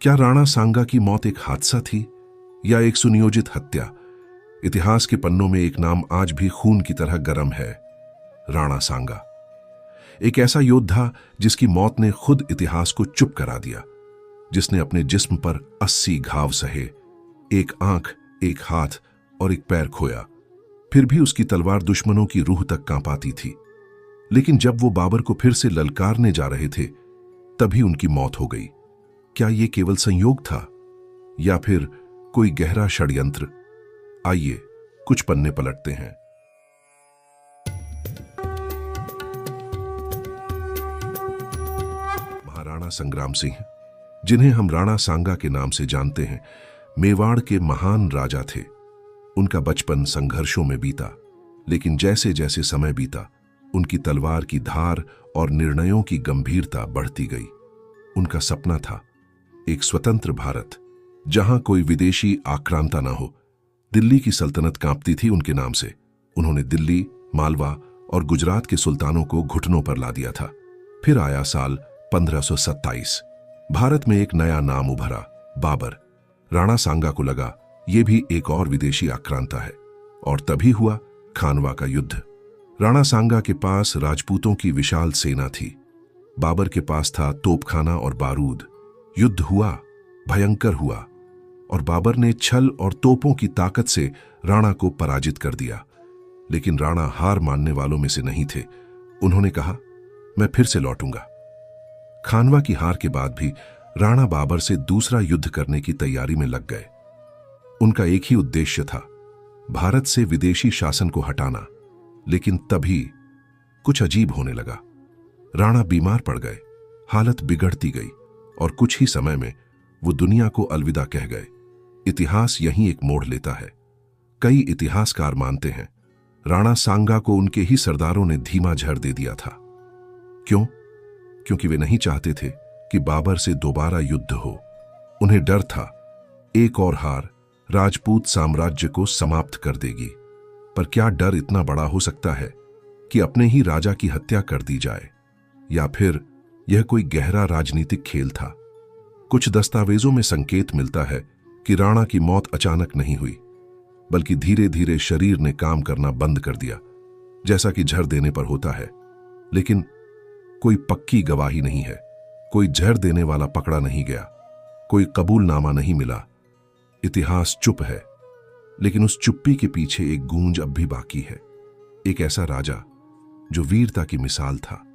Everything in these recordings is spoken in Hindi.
क्या राणा सांगा की मौत एक हादसा थी या एक सुनियोजित हत्या? इतिहास के पन्नों में एक नाम आज भी खून की तरह गर्म है, राणा सांगा। एक ऐसा योद्धा जिसकी मौत ने खुद इतिहास को चुप करा दिया, जिसने अपने जिस्म पर 80 घाव सहे, एक आंख, एक हाथ और एक पैर खोया। फिर भी उसकी तलवार दुश्मनों की रूह तक कांपाती थी। लेकिन जब वो बाबर को फिर से ललकारने जा रहे थे, तभी उनकी मौत हो गई। क्या ये केवल संयोग था या फिर कोई गहरा षड्यंत्र? आइए कुछ पन्ने पलटते हैं। महाराणा संग्राम सिंह, जिन्हें हम राणा सांगा के नाम से जानते हैं, मेवाड़ के महान राजा थे। उनका बचपन संघर्षों में बीता, लेकिन जैसे जैसे समय बीता, उनकी तलवार की धार और निर्णयों की गंभीरता बढ़ती गई। उनका सपना था एक स्वतंत्र भारत, जहां कोई विदेशी आक्रांता ना हो। दिल्ली की सल्तनत कांपती थी उनके नाम से। उन्होंने दिल्ली, मालवा और गुजरात के सुल्तानों को घुटनों पर ला दिया था। फिर आया साल 1527। भारत में एक नया नाम उभरा, बाबर। राणा सांगा को लगा ये भी एक और विदेशी आक्रांता है, और तभी हुआ खानवा का युद्ध। राणा सांगा के पास राजपूतों की विशाल सेना थी, बाबर के पास था तोपखाना और बारूद। युद्ध हुआ, भयंकर हुआ, और बाबर ने छल और तोपों की ताकत से राणा को पराजित कर दिया। लेकिन राणा हार मानने वालों में से नहीं थे। उन्होंने कहा, मैं फिर से लौटूंगा। खानवा की हार के बाद भी राणा बाबर से दूसरा युद्ध करने की तैयारी में लग गए। उनका एक ही उद्देश्य था, भारत से विदेशी शासन को हटाना। लेकिन तभी कुछ अजीब होने लगा। राणा बीमार पड़ गए, हालत बिगड़ती गई, और कुछ ही समय में वो दुनिया को अलविदा कह गए। इतिहास यहीं एक मोड़ लेता है। कई इतिहासकार मानते हैं राणा सांगा को उनके ही सरदारों ने धीमा झर दे दिया था। क्यों? क्योंकि वे नहीं चाहते थे कि बाबर से दोबारा युद्ध हो। उन्हें डर था एक और हार राजपूत साम्राज्य को समाप्त कर देगी। पर क्या डर इतना बड़ा हो सकता है कि अपने ही राजा की हत्या कर दी जाए? या फिर यह कोई गहरा राजनीतिक खेल था? कुछ दस्तावेजों में संकेत मिलता है कि राणा की मौत अचानक नहीं हुई, बल्कि धीरे धीरे शरीर ने काम करना बंद कर दिया, जैसा कि झर देने पर होता है। लेकिन कोई पक्की गवाही नहीं है, कोई झर देने वाला पकड़ा नहीं गया, कोई कबूलनामा नहीं मिला। इतिहास चुप है, लेकिन उस चुप्पी के पीछे एक गूंज अब भी बाकी है। एक ऐसा राजा जो वीरता की मिसाल था,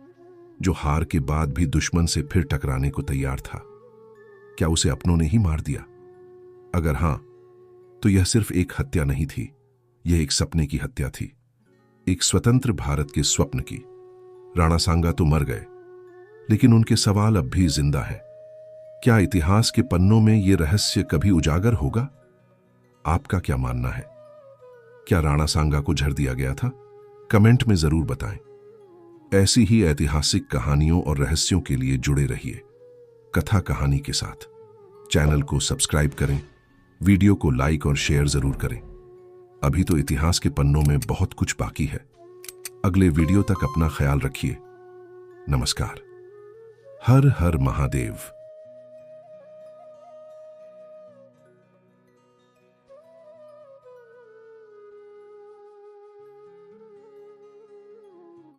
जो हार के बाद भी दुश्मन से फिर टकराने को तैयार था। क्या उसे अपनों ने ही मार दिया? अगर हां, तो यह सिर्फ एक हत्या नहीं थी, यह एक सपने की हत्या थी, एक स्वतंत्र भारत के स्वप्न की। राणा सांगा तो मर गए, लेकिन उनके सवाल अब भी जिंदा हैं। क्या इतिहास के पन्नों में यह रहस्य कभी उजागर होगा? आपका क्या मानना है? क्या राणा सांगा को झर दिया गया था? कमेंट में जरूर बताएं। ऐसी ही ऐतिहासिक कहानियों और रहस्यों के लिए जुड़े रहिए कथा कहानी के साथ। चैनल को सब्सक्राइब करें, वीडियो को लाइक और शेयर जरूर करें। अभी तो इतिहास के पन्नों में बहुत कुछ बाकी है। अगले वीडियो तक अपना ख्याल रखिए। नमस्कार। हर हर महादेव।